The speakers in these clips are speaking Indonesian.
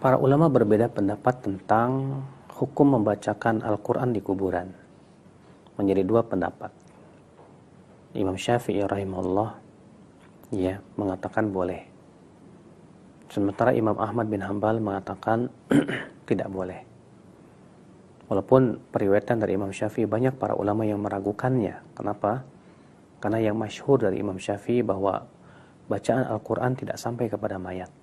Para ulama berbeda pendapat tentang hukum membacakan Al-Quran di kuburan. Menjadi dua pendapat. Imam Syafi'i rahimahullah mengatakan boleh. Sementara Imam Ahmad bin Hanbal mengatakan tidak boleh. Walaupun periwayatan dari Imam Syafi'i banyak para ulama yang meragukannya. Kenapa? Karena yang masyhur dari Imam Syafi'i bahwa bacaan Al-Quran tidak sampai kepada mayat.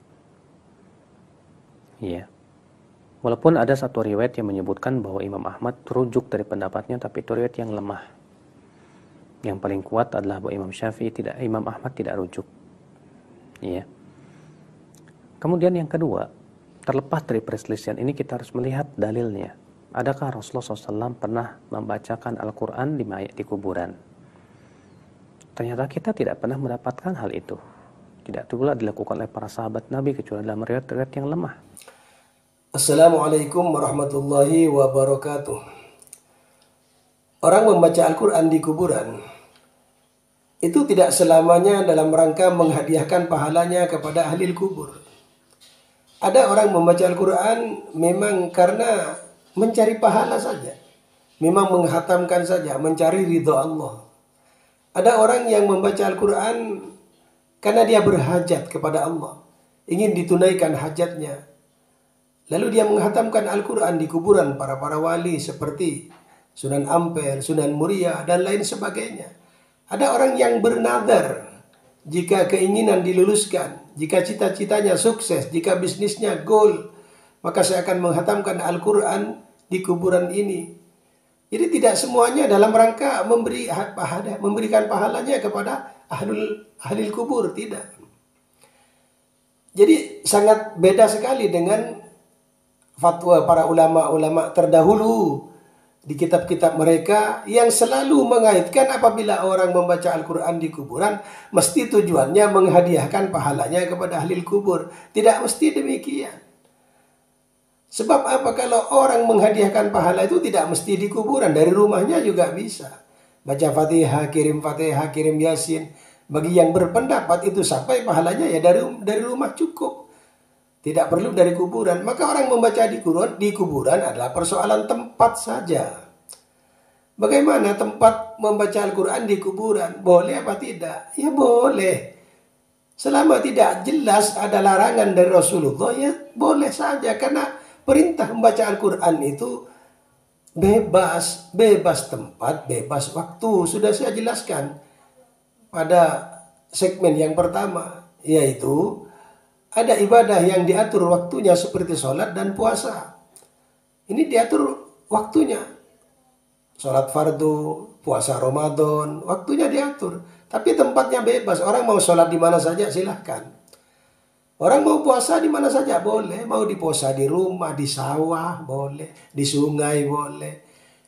Walaupun ada satu riwayat yang menyebutkan bahwa Imam Ahmad terujuk dari pendapatnya, tapi itu riwayat yang lemah. Yang paling kuat adalah bahwa Imam Ahmad tidak rujuk. Kemudian yang kedua, terlepas dari perselisihan ini kita harus melihat dalilnya. Adakah Rasulullah SAW pernah membacakan Al-Quran di kuburan? Ternyata kita tidak pernah mendapatkan hal itu. Tidak pula dilakukan oleh para sahabat Nabi kecuali dalam riwayat-riwayat yang lemah. Assalamualaikum warahmatullahi wabarakatuh. Orang membaca Al-Quran di kuburan itu tidak selamanya dalam rangka menghadiahkan pahalanya kepada ahli kubur. Ada orang membaca Al-Quran memang karena mencari pahala saja, memang menghatamkan saja, mencari ridho Allah. Ada orang yang membaca Al-Quran karena dia berhajat kepada Allah, ingin ditunaikan hajatnya. Lalu dia menghatamkan Al-Quran di kuburan para wali seperti Sunan Ampel, Sunan Muria, dan lain sebagainya. Ada orang yang bernadar, jika keinginan diluluskan, jika cita-citanya sukses, jika bisnisnya goal, maka saya akan menghatamkan Al-Quran di kuburan ini. Jadi tidak semuanya dalam rangka memberikan pahalanya kepada ahli kubur, tidak. Jadi sangat beda sekali dengan fatwa para ulama-ulama terdahulu di kitab-kitab mereka yang selalu mengaitkan apabila orang membaca Al-Quran di kuburan mesti tujuannya menghadiahkan pahalanya kepada ahli kubur. Tidak mesti demikian. Sebab apa? Kalau orang menghadiahkan pahala itu tidak mesti di kuburan, dari rumahnya juga bisa. Baca Fatihah, kirim Yasin. Bagi yang berpendapat itu sampai pahalanya ya dari rumah cukup. Tidak perlu dari kuburan. Maka orang membaca di kuburan adalah persoalan tempat saja. Bagaimana tempat membaca Al-Quran di kuburan? Boleh apa tidak? Ya boleh. Selama tidak jelas ada larangan dari Rasulullah, ya boleh saja. Karena perintah membaca Al-Quran itu bebas tempat, bebas waktu. Sudah saya jelaskan pada segmen yang pertama, yaitu ada ibadah yang diatur waktunya seperti sholat dan puasa. Ini diatur waktunya. Sholat fardu, puasa Ramadan, waktunya diatur. Tapi tempatnya bebas. Orang mau sholat di mana saja silahkan. Orang mau puasa di mana saja boleh. Mau dipuasa di rumah, di sawah boleh. Di sungai boleh.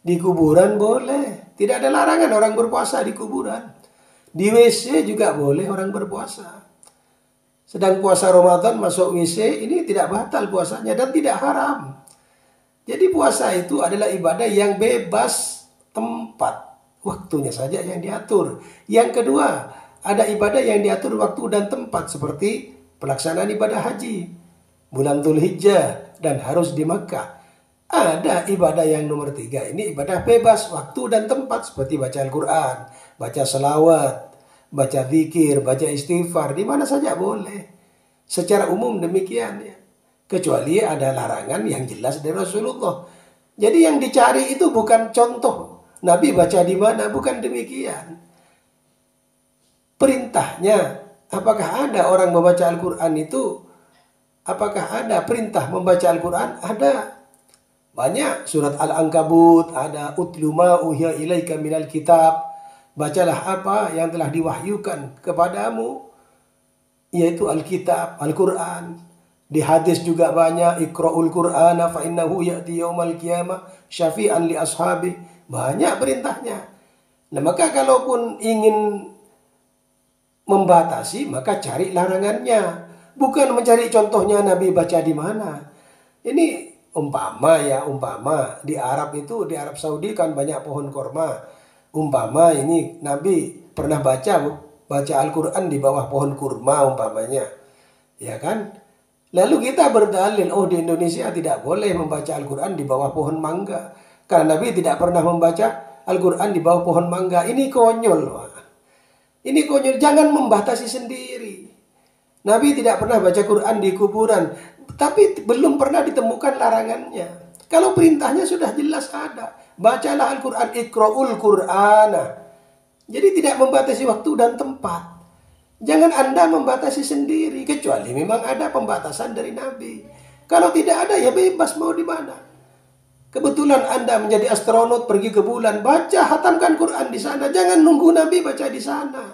Di kuburan boleh. Tidak ada larangan orang berpuasa di kuburan. Di WC juga boleh orang berpuasa. Sedang puasa Ramadan masuk WC, ini tidak batal puasanya dan tidak haram. Jadi puasa itu adalah ibadah yang bebas tempat. Waktunya saja yang diatur. Yang kedua, ada ibadah yang diatur waktu dan tempat. Seperti pelaksanaan ibadah haji. Bulan Dzulhijjah dan harus di Makkah. Ada ibadah yang nomor 3. Ini ibadah bebas waktu dan tempat. Seperti baca Al-Quran, baca selawat, baca zikir, baca istighfar, di mana saja boleh. Secara umum demikian ya. Kecuali ada larangan yang jelas dari Rasulullah. Jadi yang dicari itu bukan contoh Nabi baca di mana, bukan demikian. Perintahnya, apakah ada orang membaca Al-Quran itu? Apakah ada perintah membaca Al-Quran? Ada. Banyak. Surat Al-Ankabut ada, utlu ma uhiya ilaika minal kitab. Bacalah apa yang telah diwahyukan kepadamu, yaitu Alkitab, Al-Quran. Di hadis juga banyak, iqra'ul Qur'ana fa innahu ya'ti yaumal qiyamah syafi'an li ashabi. Banyak perintahnya. Nah, maka kalaupun ingin membatasi, maka cari larangannya. Bukan mencari contohnya Nabi baca di mana. Ini umpama di Arab itu, di Arab Saudi kan banyak pohon korma. Umpama ini Nabi pernah baca Al-Quran di bawah pohon kurma umpamanya. Ya kan? Lalu kita berdalil, oh di Indonesia tidak boleh membaca Al-Quran di bawah pohon mangga. Karena Nabi tidak pernah membaca Al-Quran di bawah pohon mangga. Ini konyol. Ini konyol, jangan membatasi sendiri. Nabi tidak pernah baca Quran di kuburan. Tapi belum pernah ditemukan larangannya. Kalau perintahnya sudah jelas ada. Bacalah Al-Quran, ikra'ul Qur'ana. Jadi tidak membatasi waktu dan tempat. Jangan Anda membatasi sendiri, kecuali memang ada pembatasan dari Nabi. Kalau tidak ada, ya bebas mau di mana. Kebetulan Anda menjadi astronot pergi ke bulan, baca, hatamkan Quran di sana. Jangan nunggu Nabi baca di sana.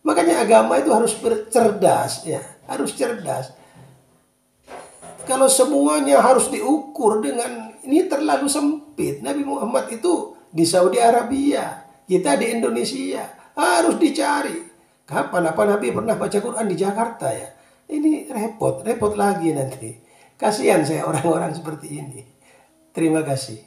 Makanya agama itu harus cerdas, ya, harus cerdas. Kalau semuanya harus diukur dengan ini terlalu sempit. Nabi Muhammad itu di Saudi Arabia, kita di Indonesia, harus dicari. Kapan apa Nabi pernah baca Quran di Jakarta ya? Ini repot lagi nanti. Kasihan saya orang-orang seperti ini. Terima kasih.